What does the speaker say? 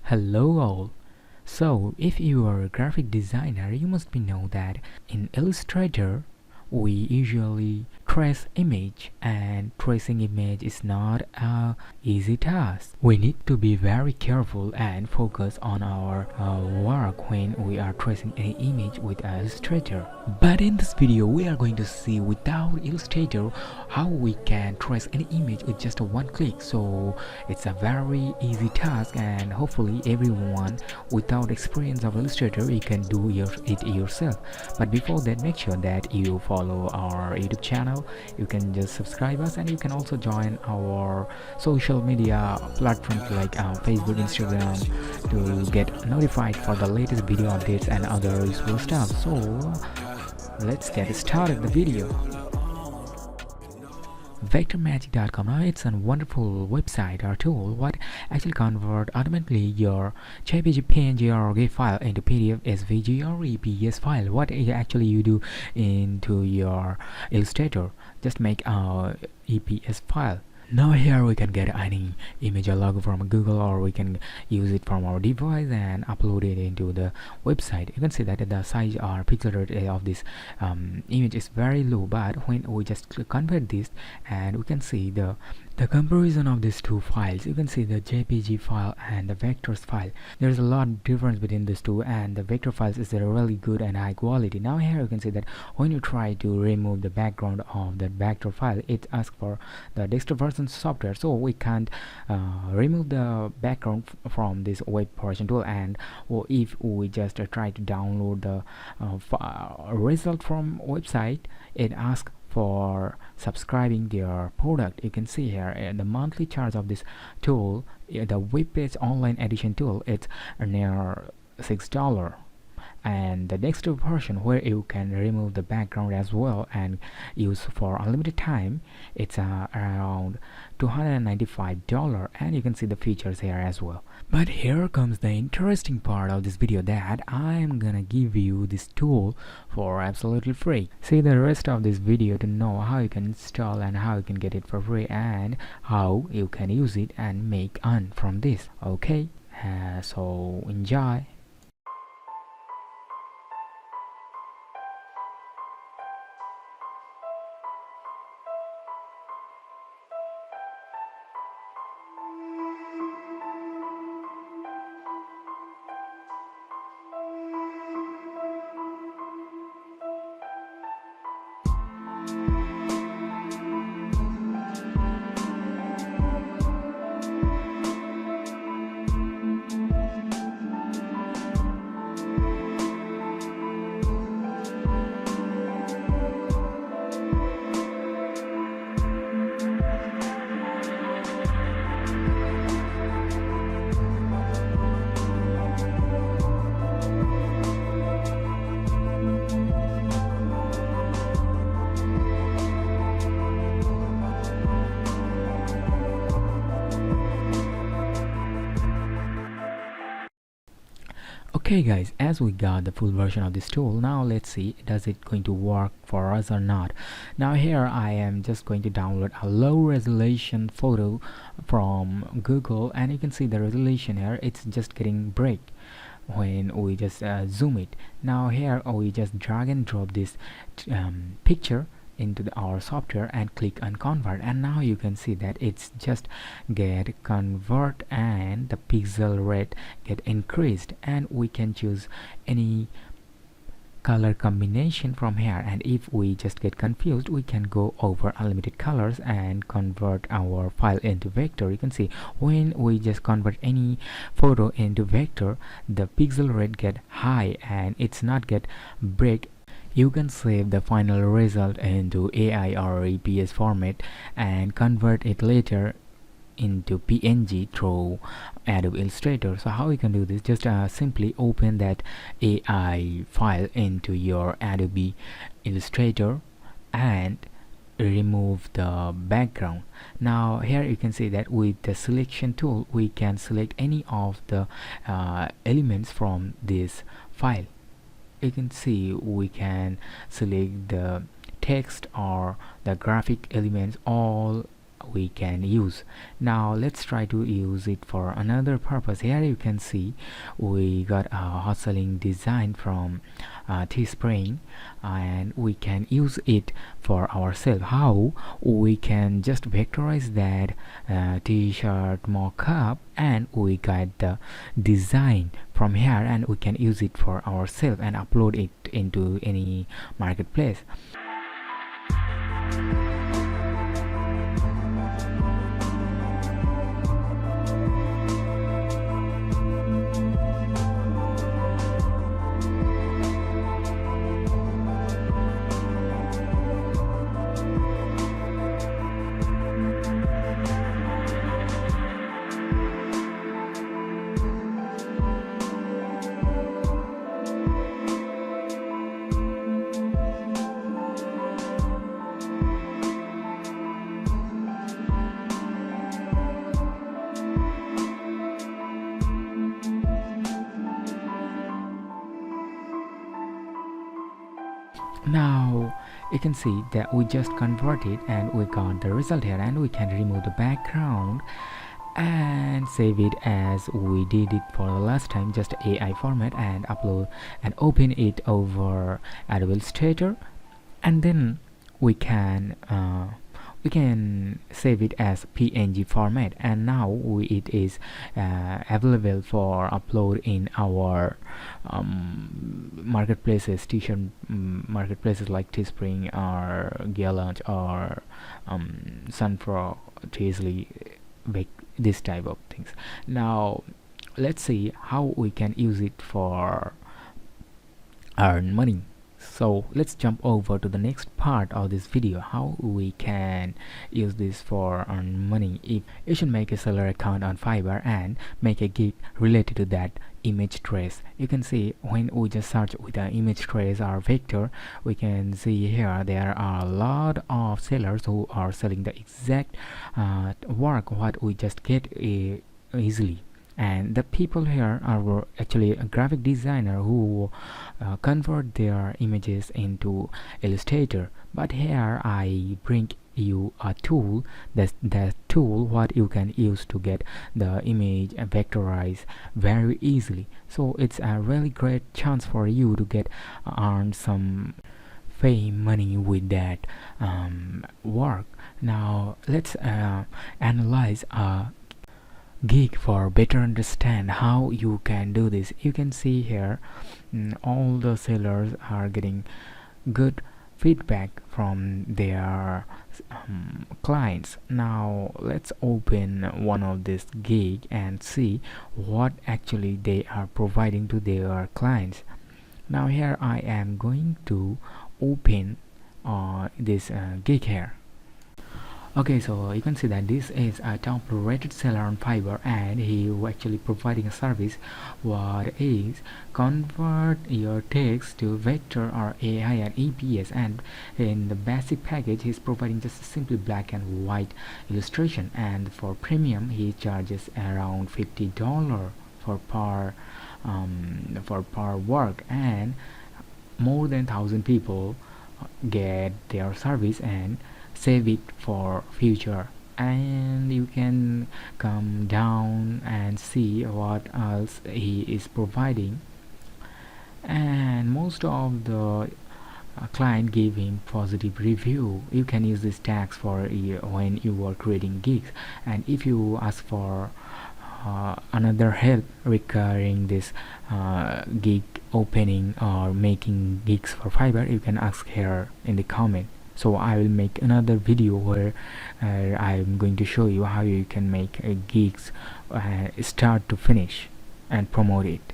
Hello all. So if you are a graphic designer, you must be know that in Illustrator we usually trace image, and tracing image is not a easy task. We need to be very careful and focus on our work when we are tracing any image with Illustrator. But in this video we are going to see without Illustrator how we can trace any image with just a one click. So it's a very easy task, and hopefully everyone without experience of Illustrator you can do it yourself. But before that, make sure that you follow our YouTube channel. You can just subscribe us, and you can also join our social media platforms like Facebook, Instagram, to get notified for the latest video updates and other useful stuff. So let's get started the video. Vectormagic.com. Now it's a wonderful website or tool what actually convert automatically your JPG, PNG or GIF file into PDF, SVG or EPS file. What actually you do into your Illustrator, just make a EPS file. Now here we can get any image or logo from Google, or we can use it from our device and upload it into the website. You can see that the size or pixel rate of this image is very low, but when we just convert this, and we can see the comparison of these two files, you can see the JPG file and the vectors file. There's a lot of difference between these two, and the vector files is really good and high quality. Now here you can see that when you try to remove the background of that vector file, it asks for the desktop version software, so we can't remove the background from this web version tool. And if we just try to download the result from website, it asks for subscribing their product. You can see here the monthly charge of this tool, the web page online edition tool, it's near $6, and the desktop version where you can remove the background as well and use for unlimited time, it's around $295, and you can see the features here as well. But here comes the interesting part of this video, that I am gonna give you this tool for absolutely free. See the rest of this video to know how you can install and how you can get it for free, and how you can use it and make earn from this. Okay, so enjoy. Okay guys, as we got the full version of this tool, now let's see does it going to work for us or not. Now here I am just going to download a low resolution photo from Google, and you can see the resolution here, it's just getting break when we just zoom it. Now here we just drag and drop this picture into our software and click on convert, and now you can see that it's just get convert and the pixel rate get increased, and we can choose any color combination from here. And if we just get confused, we can go over unlimited colors and convert our file into vector. You can see when we just convert any photo into vector, the pixel rate get high and it's not get break. You can save the final result into AI or EPS format and convert it later into PNG through Adobe Illustrator. So how you can do this, just simply open that AI file into your Adobe Illustrator and remove the background. Now here you can see that with the selection tool we can select any of the elements from this file. You can see we can select the text or the graphic elements, all we can use. Now let's try to use it for another purpose. Here you can see we got a hustling design from Teespring, and we can use it for ourselves. How? We can just vectorize that t-shirt mock-up, and we got the design from here, and we can use it for ourselves and upload it into any marketplace. Now you can see that we just converted and we got the result here, and we can remove the background and save it as we did it for the last time, just AI format, and upload and open it over Adobe Illustrator, and then we can save it as PNG format, and now it is available for upload in our marketplaces, t-shirt marketplaces like Teespring or Gallant or Sunfrog, Teasley, this type of things. Now let's see how we can use it for earn money. So let's jump over to the next part of this video, how we can use this for earn money. If you should make a seller account on Fiverr and make a gig related to that image trace. You can see when we just search with an image trace or vector, we can see here there are a lot of sellers who are selling the exact work what we just get easily. And the people here are actually a graphic designer who convert their images into Illustrator. But here I bring you a tool, that's the tool what you can use to get the image vectorize very easily. So it's a really great chance for you to get earn some fame money with that work. Now let's analyze a gig for better understand how you can do this. You can see here all the sellers are getting good feedback from their clients. Now let's open one of this gig and see what actually they are providing to their clients. Now here I am going to open this gig here. Okay, so you can see that this is a top rated seller on Fiverr, and he actually providing a service what is convert your text to vector or AI and EPS, and in the basic package he's providing just a simply black and white illustration, and for premium he charges around $50 for per work, and more than 1,000 people get their service and save it for future. And you can come down and see what else he is providing, and most of the client gave him positive review. You can use this tags for when you are creating gigs, and if you ask for another help regarding this gig opening or making gigs for Fiverr, you can ask here in the comment. So I will make another video where I'm going to show you how you can make gigs start to finish and promote it.